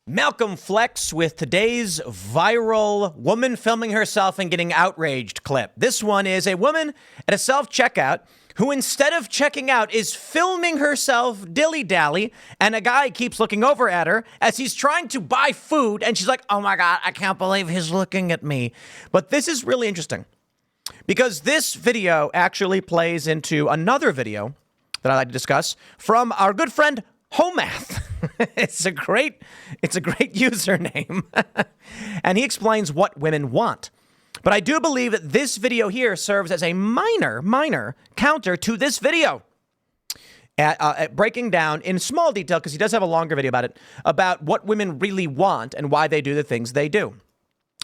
Malcolm Flex with today's viral woman filming herself and getting outraged clip. This one is a woman at a self-checkout who, instead of checking out, is filming herself dilly-dally, and a guy keeps looking over at her as he's trying to buy food, and she's like, oh my God, I can't believe he's looking at me. But this is really interesting because this video actually plays into another video that I'd like to discuss from our good friend Homath. It's a great username. And he explains what women want. But I do believe that this video here serves as a minor counter to this video. At breaking down in small detail, because he does have a longer video about it, about what women really want and why they do the things they do.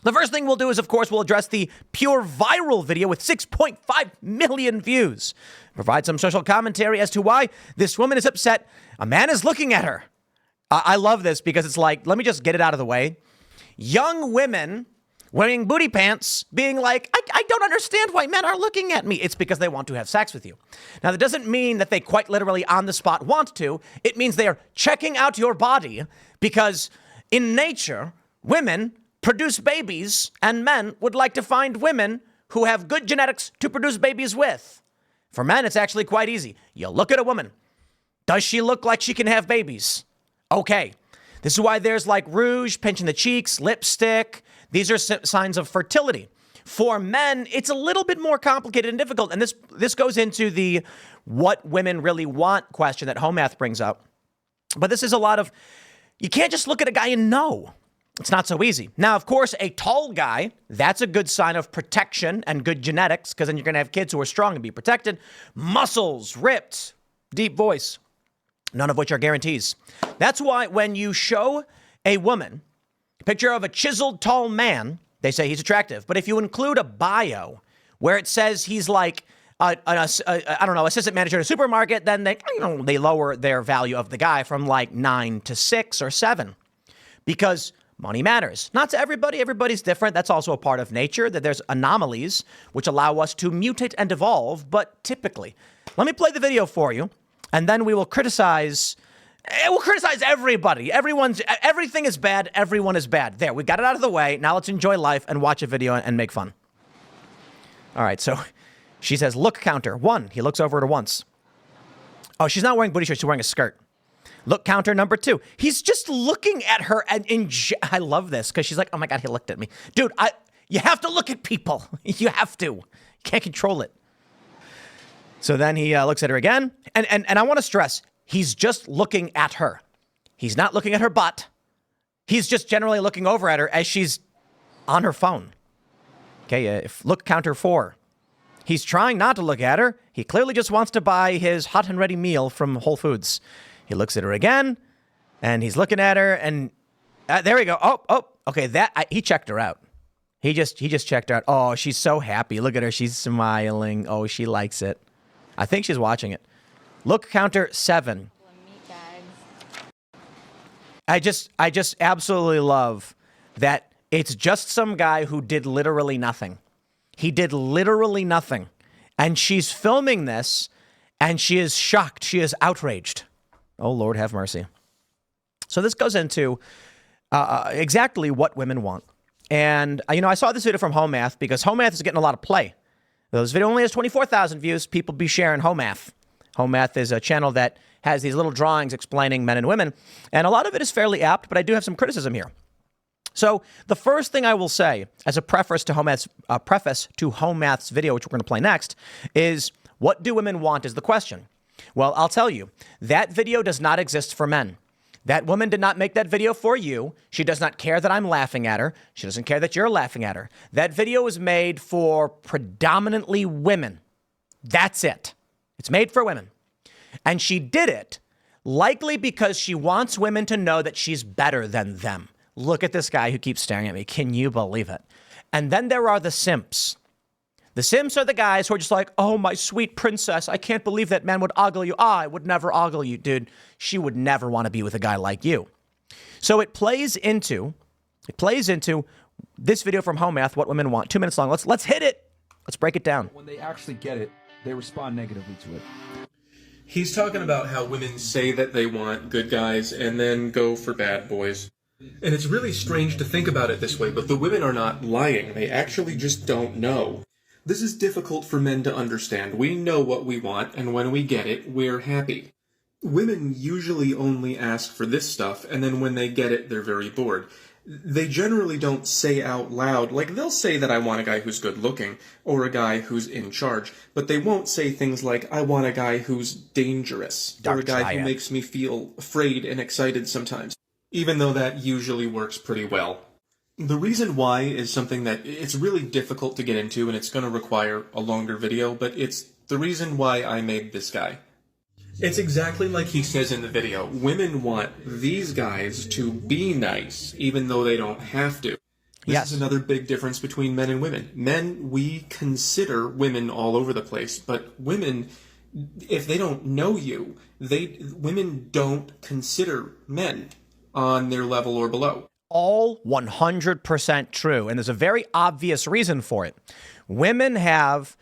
The first thing we'll do is, of course, we'll address the pure viral video with 6.5 million views. Provide some social commentary as to why this woman is upset a man is looking at her. I love this because it's like, let me just get it out of the way. Young women wearing booty pants being like, I don't understand why men are looking at me. It's because they want to have sex with you. Now, that doesn't mean that they quite literally on the spot want to. It means they are checking out your body because in nature, women produce babies, and men would like to find women who have good genetics to produce babies with. For men, it's actually quite easy. You look at a woman. Does she look like she can have babies? Okay. This is why there's like rouge, pinching the cheeks, lipstick. These are signs of fertility. For men, it's a little bit more complicated and difficult. And this goes into the what women really want question that Homath brings up. But this is a lot of, you can't just look at a guy and know. It's not so easy. Now, of course, a tall guy, that's a good sign of protection and good genetics, because then you're going to have kids who are strong and be protected. Muscles, ripped, deep voice, none of which are guarantees. That's why when you show a woman a picture of a chiseled tall man, they say he's attractive. But if you include a bio where it says he's like, assistant manager at a supermarket, then they lower their value of the guy from like 9 to 6 or 7 because money matters. Not to everybody. Everybody's different. That's also a part of nature, that there's anomalies which allow us to mutate and evolve. But typically, let me play the video for you, and then we will criticize. We'll criticize everybody. Everything is bad. Everyone is bad. There, we got it out of the way. Now let's enjoy life and watch a video and make fun. All right, so she says, look counter. 1. He looks over at her once. Oh, she's not wearing booty shorts. She's wearing a skirt. Look counter number 2. He's just looking at her, and I love this because she's like, oh my God, he looked at me. Dude, you have to look at people. You have to. You can't control it. So then he looks at her again. And I want to stress, he's just looking at her. He's not looking at her butt. He's just generally looking over at her as she's on her phone. Okay, look counter 4. He's trying not to look at her. He clearly just wants to buy his hot and ready meal from Whole Foods. He looks at her again, and he's looking at her, and there we go. Oh, okay, he checked her out. He just checked her out. Oh, she's so happy. Look at her. She's smiling. Oh, she likes it. I think she's watching it. Look counter 7. I just absolutely love that it's just some guy who did literally nothing. He did literally nothing. And she's filming this, and she is shocked. She is outraged. Oh, Lord, have mercy. So this goes into exactly what women want. And, I saw this video from Homath because Homath is getting a lot of play. This video only has 24,000 views. People be sharing Homath. Homath is a channel that has these little drawings explaining men and women. And a lot of it is fairly apt, but I do have some criticism here. So the first thing I will say as a preface to Homath's video, which we're going to play next, is what do women want is the question. Well, I'll tell you, that video does not exist for men. That woman did not make that video for you. She does not care that I'm laughing at her. She doesn't care that you're laughing at her. That video was made for predominantly women. That's it. It's made for women. And she did it likely because she wants women to know that she's better than them. Look at this guy who keeps staring at me. Can you believe it? And then there are the simps. The simps are the guys who are just like, oh, my sweet princess, I can't believe that man would ogle you. I would never ogle you, dude. She would never want to be with a guy like you. So it plays into this video from Homath, what women want. 2 minutes long. Let's hit it. Let's break it down. When they actually get it, they respond negatively to it. He's talking about how women say that they want good guys and then go for bad boys. And it's really strange to think about it this way, but the women are not lying. They actually just don't know. This is difficult for men to understand. We know what we want, and when we get it, we're happy. Women usually only ask for this stuff, and then when they get it, they're very bored. They generally don't say out loud, like they'll say that I want a guy who's good looking, or a guy who's in charge, but they won't say things like, I want a guy who's dangerous, or a guy who makes me feel afraid and excited sometimes, even though that usually works pretty well. The reason why is something that it's really difficult to get into, and it's going to require a longer video, but it's the reason why I made this guy. It's exactly like he says in the video. Women want these guys to be nice, even though they don't have to. This is another big difference between men and women. Men, we consider women all over the place, but women, if they don't know you, women don't consider men on their level or below. All 100% true, and there's a very obvious reason for it. Women have,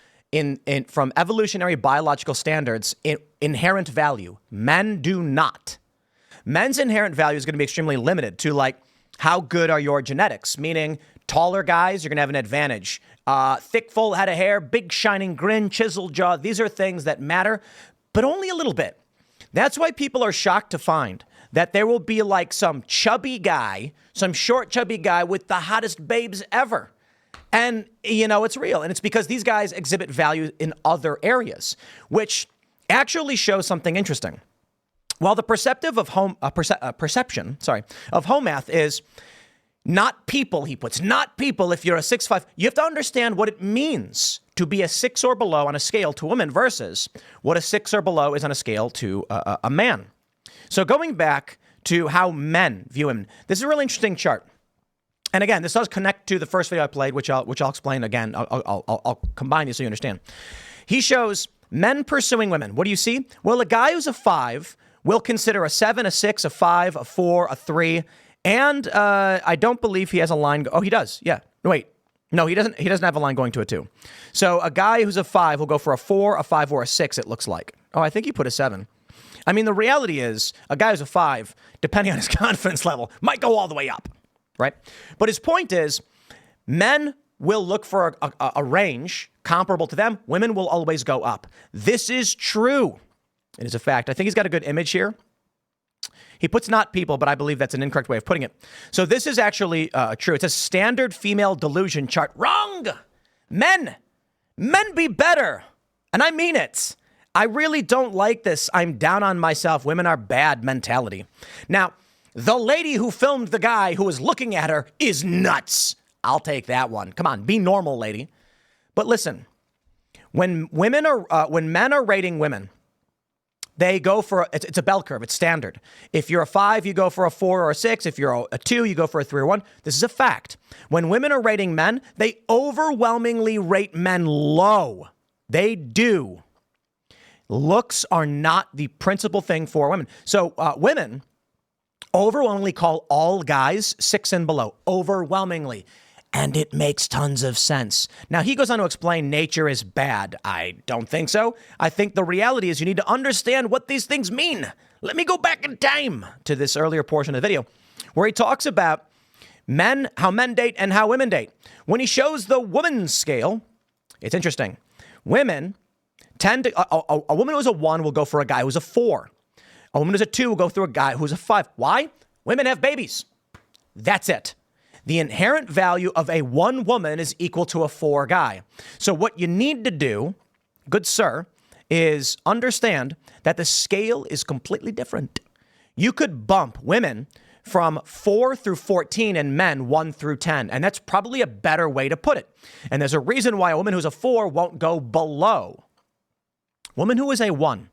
from evolutionary biological standards, inherent value. Men do not. Men's inherent value is going to be extremely limited to, like, how good are your genetics? Meaning, taller guys, you're going to have an advantage. Thick, full head of hair, big shining grin, chiseled jaw. These are things that matter, but only a little bit. That's why people are shocked to find that there will be like some chubby guy, some short chubby guy with the hottest babes ever. And, you know, it's real. And it's because these guys exhibit value in other areas, which actually shows something interesting. While the perception of home math is not people, he puts, not people if you're a 6'5", you have to understand what it means to be a 6 or below on a scale to a woman versus what a 6 or below is on a scale to a man. So going back to how men view women, this is a really interesting chart. And again, this does connect to the first video I played, which I'll explain again. I'll combine these so you understand. He shows men pursuing women. What do you see? Well, a guy who's a 5 will consider a 7, a 6, a 5, a 4, a 3, and I don't believe he has a line. Oh, he does. Yeah. Wait. No, he doesn't. He doesn't have a line going to a 2. So a guy who's a 5 will go for a 4, a 5, or a 6. It looks like. Oh, I think he put a 7. I mean, the reality is a guy who's a 5, depending on his confidence level, might go all the way up, right? But his point is men will look for a range comparable to them. Women will always go up. This is true. It is a fact. I think he's got a good image here. He puts not people, but I believe that's an incorrect way of putting it. So this is actually true. It's a standard female delusion chart. Wrong! Men be better. And I mean it. I really don't like this I'm down on myself, women are bad mentality. Now, the lady who filmed the guy who was looking at her is nuts. I'll take that one. Come on, be normal, lady. But listen, when men are rating women, they go for, it's a bell curve. It's standard. If you're a 5, you go for a 4 or a 6. If you're a 2, you go for a 3 or 1. This is a fact. When women are rating men, they overwhelmingly rate men low. They do. Looks are not the principal thing for women. So women overwhelmingly call all guys 6 and below. Overwhelmingly. And it makes tons of sense. Now, he goes on to explain nature is bad. I don't think so. I think the reality is you need to understand what these things mean. Let me go back in time to this earlier portion of the video where he talks about men, how men date and how women date. When he shows the woman's scale, it's interesting. Women tend to, a woman who's a 1 will go for a guy who's a 4. A woman who's a 2 will go through a guy who's a 5. Why? Women have babies. That's it. The inherent value of a 1 woman is equal to a 4 guy. So what you need to do, good sir, is understand that the scale is completely different. You could bump women from 4 through 14 and men 1 through 10. And that's probably a better way to put it. And there's a reason why a woman who's a 4 won't go below. Woman who is a 1.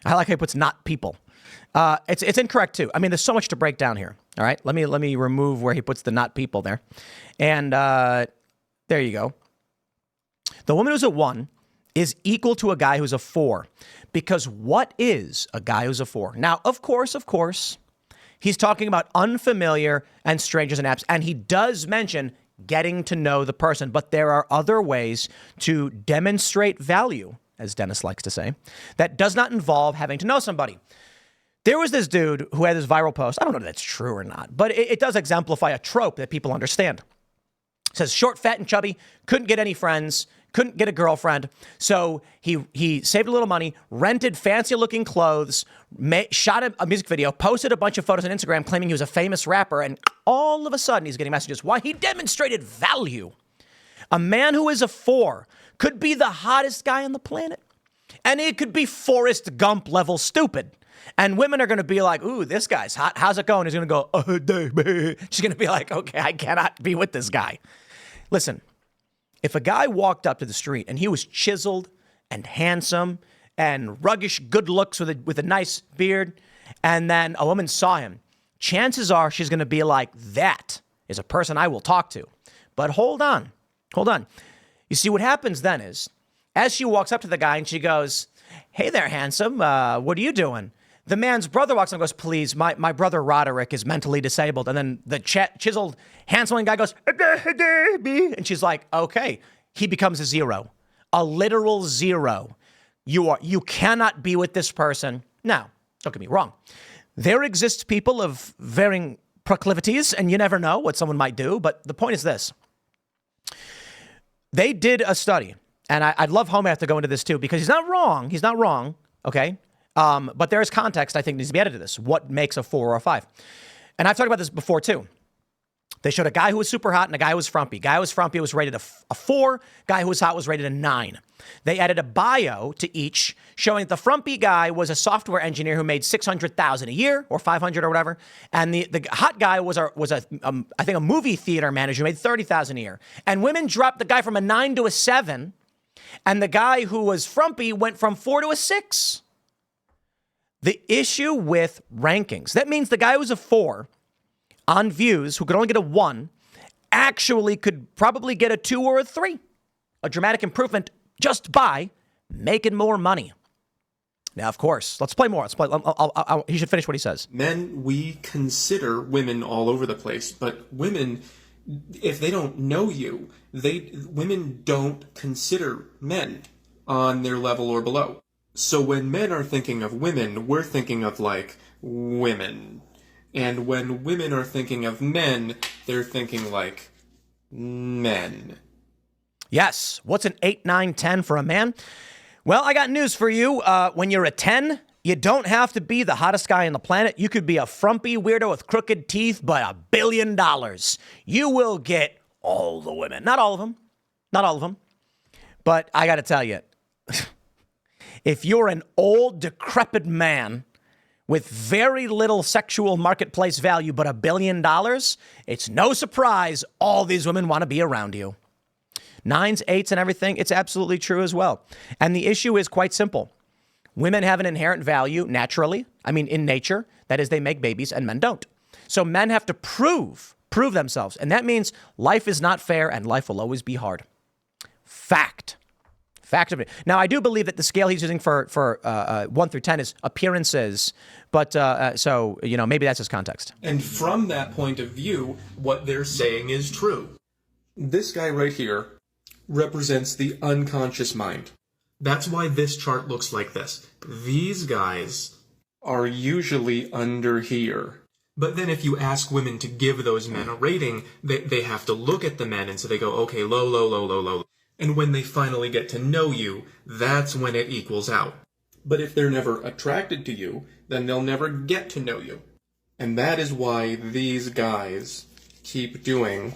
I like how he puts not people. It's incorrect too. I mean, there's so much to break down here. All right, let me remove where he puts the not people there. And there you go. The woman who's a 1 is equal to a guy who's a 4. Because what is a guy who's a 4? Now, of course, he's talking about unfamiliar and strangers and apps. And he does mention getting to know the person. But there are other ways to demonstrate value, as Dennis likes to say, that does not involve having to know somebody. There was this dude who had this viral post. I don't know if that's true or not, but it does exemplify a trope that people understand. It says short, fat, and chubby, couldn't get any friends, couldn't get a girlfriend. So he saved a little money, rented fancy-looking clothes, shot a music video, posted a bunch of photos on Instagram claiming he was a famous rapper, and all of a sudden he's getting messages. Why? He demonstrated value. A man who is a 4 could be the hottest guy on the planet. And it could be Forrest Gump level stupid. And women are going to be like, ooh, this guy's hot. How's it going? He's going to go, she's going to be like, okay, I cannot be with this guy. Listen, if a guy walked up to the street and he was chiseled and handsome and ruggish good looks with a nice beard, and then a woman saw him, chances are she's going to be like, that is a person I will talk to. But hold on. You see, what happens then is, as she walks up to the guy and she goes, hey there, handsome, what are you doing? The man's brother walks up and goes, please, my brother Roderick is mentally disabled. And then the chiseled, handsome guy goes, and she's like, okay. He becomes a 0, a literal 0. You cannot be with this person. Now, don't get me wrong. There exists people of varying proclivities, and you never know what someone might do. But the point is this. They did a study, and I'd love Homath to go into this too, because he's not wrong, okay? But there is context, I think, needs to be added to this. What makes a 4 or a 5? And I've talked about this before too. They showed a guy who was super hot and a guy who was frumpy. Guy who was frumpy was rated a 4. Guy who was hot was rated a 9. They added a bio to each, showing that the frumpy guy was a software engineer who made $600,000 a year or $500 or whatever, and the hot guy was I think a movie theater manager who made $30,000 a year. And women dropped the guy from a 9 to a 7, and the guy who was frumpy went from 4 to a 6. The issue with rankings, that means the guy who was a 4 on views, who could only get a 1, actually could probably get a 2 or a 3. A dramatic improvement just by making more money. Now, of course, let's play more. He should finish what he says. Men, we consider women all over the place, but women, if they don't know you, women don't consider men on their level or below. So when men are thinking of women, we're thinking of, like, women. And when women are thinking of men, they're thinking like men. Yes. What's an 8, 9, 10 for a man? Well, I got news for you. When you're a 10, you don't have to be the hottest guy on the planet. You could be a frumpy weirdo with crooked teeth, but $1 billion. You will get all the women. Not all of them. But I got to tell you, if you're an old, decrepit man with very little sexual marketplace value, but $1 billion, it's no surprise all these women want to be around you. 9s, 8s, and everything, it's absolutely true as well. And the issue is quite simple. Women have an inherent value naturally, in nature. That is, they make babies, and men don't. So men have to prove themselves. And that means life is not fair, and life will always be hard. Fact of it. Now, I do believe that the scale he's using for 1 through 10 is appearances, but so, maybe that's his context. And from that point of view, what they're saying is true. This guy right here represents the unconscious mind. That's why this chart looks like this. These guys are usually under here. But then if you ask women to give those men a rating, they have to look at the men, and so they go, okay, low, low, low, low, low. And when they finally get to know you, that's when it equals out. But if they're never attracted to you, then they'll never get to know you. And that is why these guys keep doing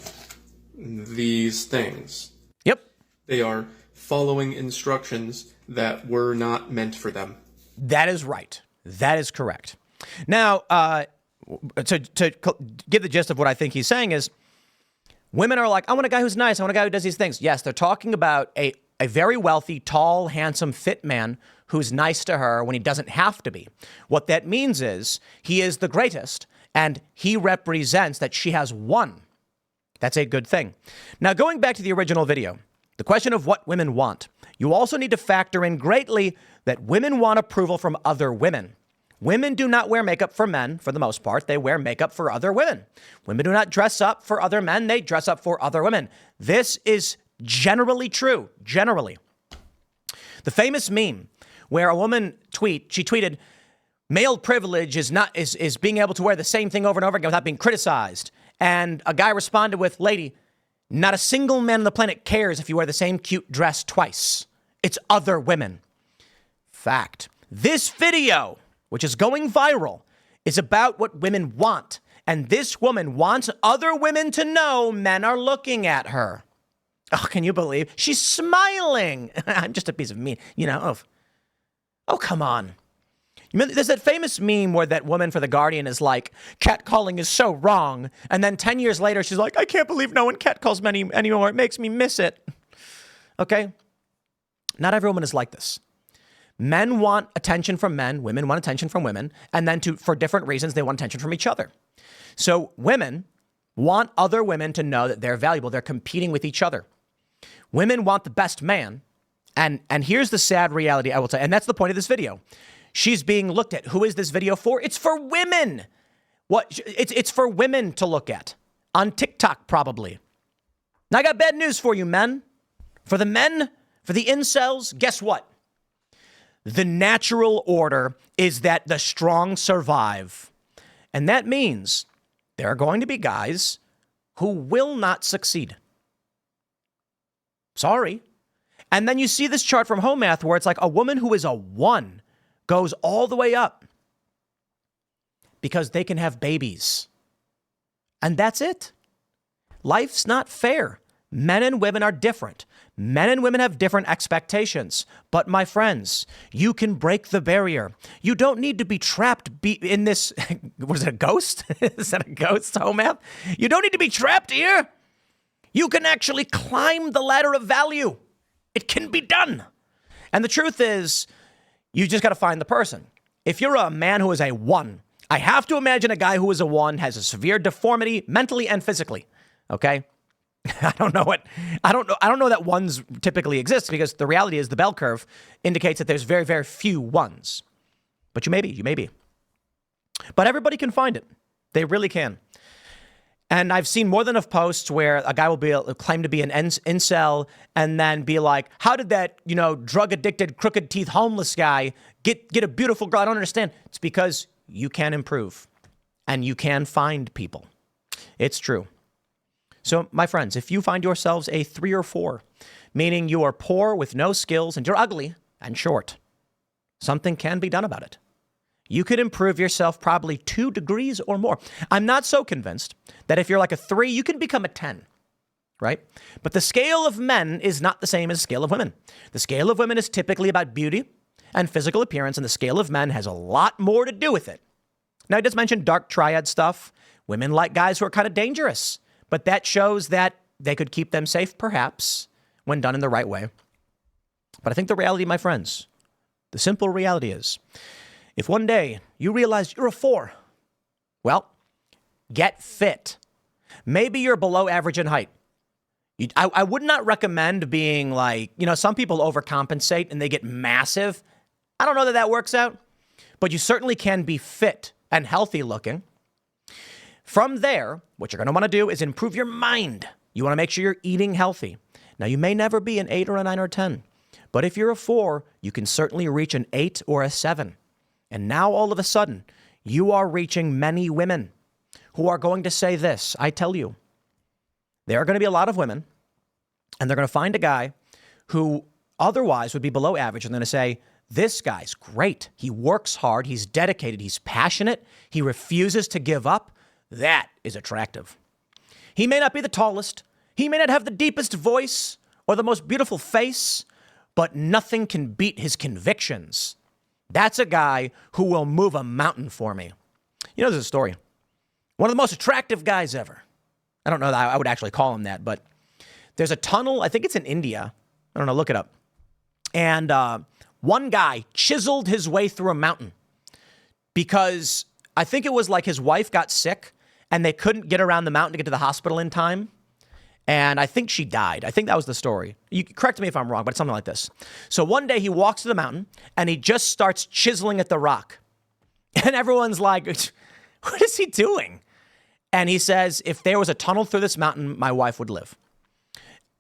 these things. Yep. They are following instructions that were not meant for them. That is right. That is correct. Now, to give the gist of what I think he's saying is, women are like, I want a guy who's nice. I want a guy who does these things. Yes, they're talking about a very wealthy, tall, handsome, fit man who's nice to her when he doesn't have to be. What that means is he is the greatest, and he represents that she has won. That's a good thing. Now, going back to the original video, the question of what women want, you also need to factor in greatly that women want approval from other women. Women do not wear makeup for men, for the most part. They wear makeup for other women. Women do not dress up for other men. They dress up for other women. This is generally true, generally. The famous meme where a woman she tweeted, Male privilege is being able to wear the same thing over and over again without being criticized. And a guy responded with, lady, not a single man on the planet cares if you wear the same cute dress twice. It's other women. Fact. This video, which is going viral, is about what women want. And this woman wants other women to know men are looking at her. Oh, can you believe? She's smiling. I'm just a piece of meat, Oh, come on. There's that famous meme where that woman for The Guardian is like, catcalling is so wrong. And then 10 years later, she's like, I can't believe no one catcalls me anymore. It makes me miss it. Okay? Not every woman is like this. Men want attention from men. Women want attention from women. And then for different reasons, they want attention from each other. So women want other women to know that they're valuable. They're competing with each other. Women want the best man. And here's the sad reality, I will tell you. And that's the point of this video. She's being looked at. Who is this video for? It's for women. It's for women to look at. On TikTok, probably. Now, I got bad news for you, men. For the men, for the incels, guess what? The natural order is that the strong survive. And that means there are going to be guys who will not succeed. Sorry. And then you see this chart from Home Math where it's like a woman who is a 1 goes all the way up because they can have babies. And that's it. Life's not fair. Men and women are different. Men and women have different expectations. But my friends, you can break the barrier. You don't need to be trapped in this. Was it a ghost? Is that a ghost, Home Math? You don't need to be trapped here. You can actually climb the ladder of value. It can be done. And the truth is, you just got to find the person. If you're a man who is a 1, I have to imagine a guy who is a 1 has a severe deformity mentally and physically. Okay? I don't know that 1s typically exist because the reality is the bell curve indicates that there's very, very few 1s. But you may be. But everybody can find it. They really can. And I've seen more than enough posts where a guy will claim to be an incel and then be like, how did that, drug-addicted, crooked teeth, homeless guy get a beautiful girl? I don't understand. It's because you can improve and you can find people. It's true. So, my friends, if you find yourselves a 3 or 4, meaning you are poor with no skills and you're ugly and short, something can be done about it. You could improve yourself probably 2 degrees or more. I'm not so convinced that if you're like a 3, you can become a 10, right? But the scale of men is not the same as the scale of women. The scale of women is typically about beauty and physical appearance, and the scale of men has a lot more to do with it. Now, I just mentioned dark triad stuff. Women like guys who are kind of dangerous, but that shows that they could keep them safe, perhaps, when done in the right way. But I think the reality, my friends, the simple reality is, if one day you realize you're a 4, well, get fit. Maybe you're below average in height. I would not recommend being like, some people overcompensate and they get massive. I don't know that works out, but you certainly can be fit and healthy looking. From there, what you're going to want to do is improve your mind. You want to make sure you're eating healthy. Now, you may never be an 8 or a 9 or a 10, but if you're a 4, you can certainly reach an 8 or a 7. And now, all of a sudden, you are reaching many women who are going to say this. I tell you, there are going to be a lot of women, and they're going to find a guy who otherwise would be below average, and they're going to say, this guy's great. He works hard. He's dedicated. He's passionate. He refuses to give up. That is attractive. He may not be the tallest. He may not have the deepest voice or the most beautiful face, but nothing can beat his convictions. That's a guy who will move a mountain for me. There's a story. One of the most attractive guys ever. I don't know that I would actually call him that, but there's a tunnel. I think it's in India. I don't know. Look it up. And one guy chiseled his way through a mountain because I think it was like his wife got sick and they couldn't get around the mountain to get to the hospital in time. And I think she died. I think that was the story. You correct me if I'm wrong, but it's something like this. So one day he walks to the mountain and he just starts chiseling at the rock. And everyone's like, what is he doing? And he says, if there was a tunnel through this mountain, my wife would live.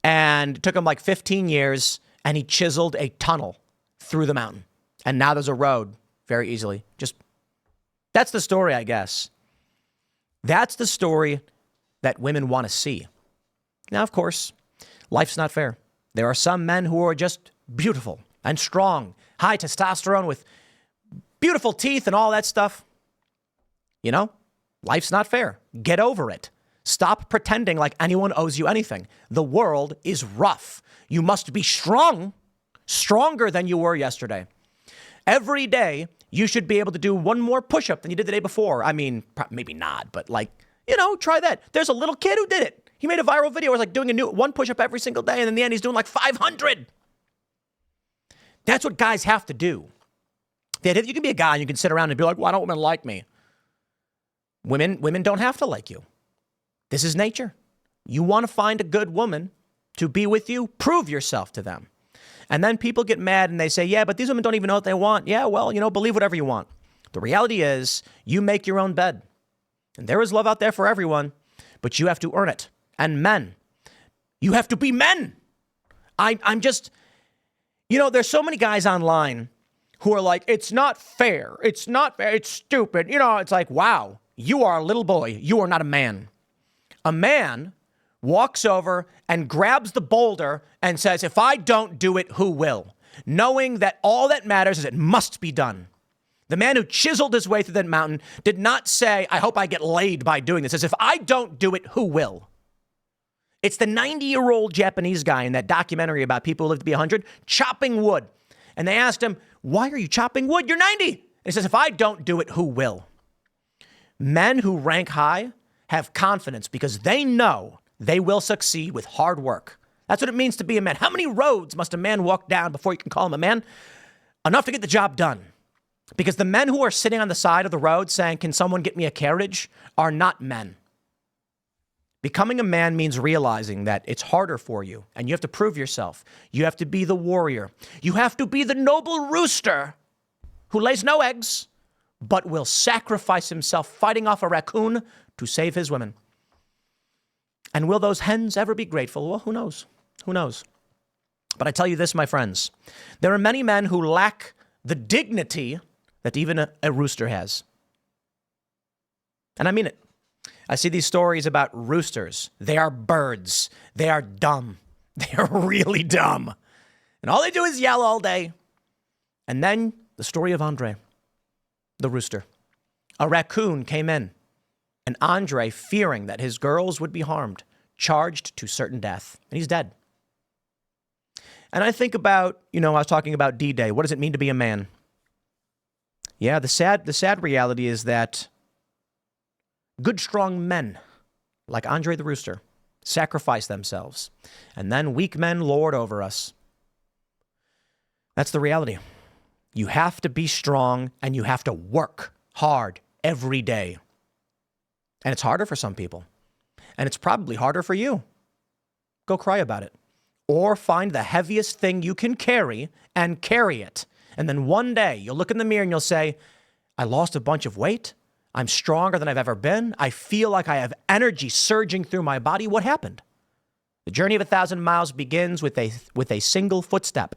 And it took him like 15 years and he chiseled a tunnel through the mountain. And now there's a road very easily. Just That's the story, I guess. That's the story that women want to see. Now, of course, life's not fair. There are some men who are just beautiful and strong, high testosterone with beautiful teeth and all that stuff. You know, life's not fair. Get over it. Stop pretending like anyone owes you anything. The world is rough. You must be strong, stronger than you were yesterday. Every day, you should be able to do one more push-up than you did the day before. I mean, maybe not, but like, you know, try that. There's a little kid who did it. He made a viral video. It was like doing one push-up every single day, and in the end, he's doing like 500. That's what guys have to do. That you can be a guy and you can sit around and be like, why don't women like me? Women don't have to like you. This is nature. You want to find a good woman to be with you, prove yourself to them. And then people get mad and they say, yeah, but these women don't even know what they want. Yeah, well, you know, believe whatever you want. The reality is you make your own bed. And there is love out there for everyone, but you have to earn it. And men, you have to be men. I'm just, you know, there's so many guys online who are like, it's not fair. It's not fair. It's stupid. You know, it's like, wow, you are a little boy. You are not a man. A man walks over and grabs the boulder and says, if I don't do it, who will? Knowing that all that matters is it must be done. The man who chiseled his way through that mountain did not say, I hope I get laid by doing this. He says, if I don't do it, who will? It's the 90-year-old Japanese guy in that documentary about people who live to be 100 chopping wood. And they asked him, why are you chopping wood? You're 90. And he says, if I don't do it, who will? Men who rank high have confidence because they know they will succeed with hard work. That's what it means to be a man. How many roads must a man walk down before you can call him a man? Enough to get the job done. Because the men who are sitting on the side of the road saying, can someone get me a carriage, are not men. Becoming a man means realizing that it's harder for you and you have to prove yourself. You have to be the warrior. You have to be the noble rooster who lays no eggs, but will sacrifice himself fighting off a raccoon to save his women. And will those hens ever be grateful? Well, who knows? Who knows? But I tell you this, my friends, there are many men who lack the dignity that even a rooster has. And I mean it. I see these stories about roosters. They are birds. They are dumb. They are really dumb. And all they do is yell all day. And then the story of Andre, the rooster. A raccoon came in. And Andre, fearing that his girls would be harmed, charged to certain death. And he's dead. And I think about, I was talking about D-Day. What does it mean to be a man? Yeah, the sad reality is that good, strong men, like Andre the Rooster, sacrifice themselves. And then weak men lord over us. That's the reality. You have to be strong and you have to work hard every day. And it's harder for some people. And it's probably harder for you. Go cry about it. Or find the heaviest thing you can carry and carry it. And then one day you'll look in the mirror and you'll say, I lost a bunch of weight. I'm stronger than I've ever been. I feel like I have energy surging through my body. What happened? The journey of 1,000 miles begins with a single footstep.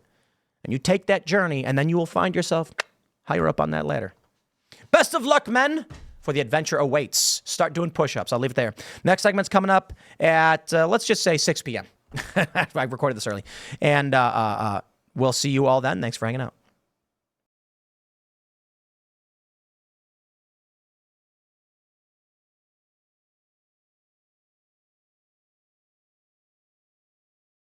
And you take that journey and then you will find yourself higher up on that ladder. Best of luck, men, for the adventure awaits. Start doing push-ups. I'll leave it there. Next segment's coming up at, let's just say 6 p.m. I recorded this early. And we'll see you all then. Thanks for hanging out.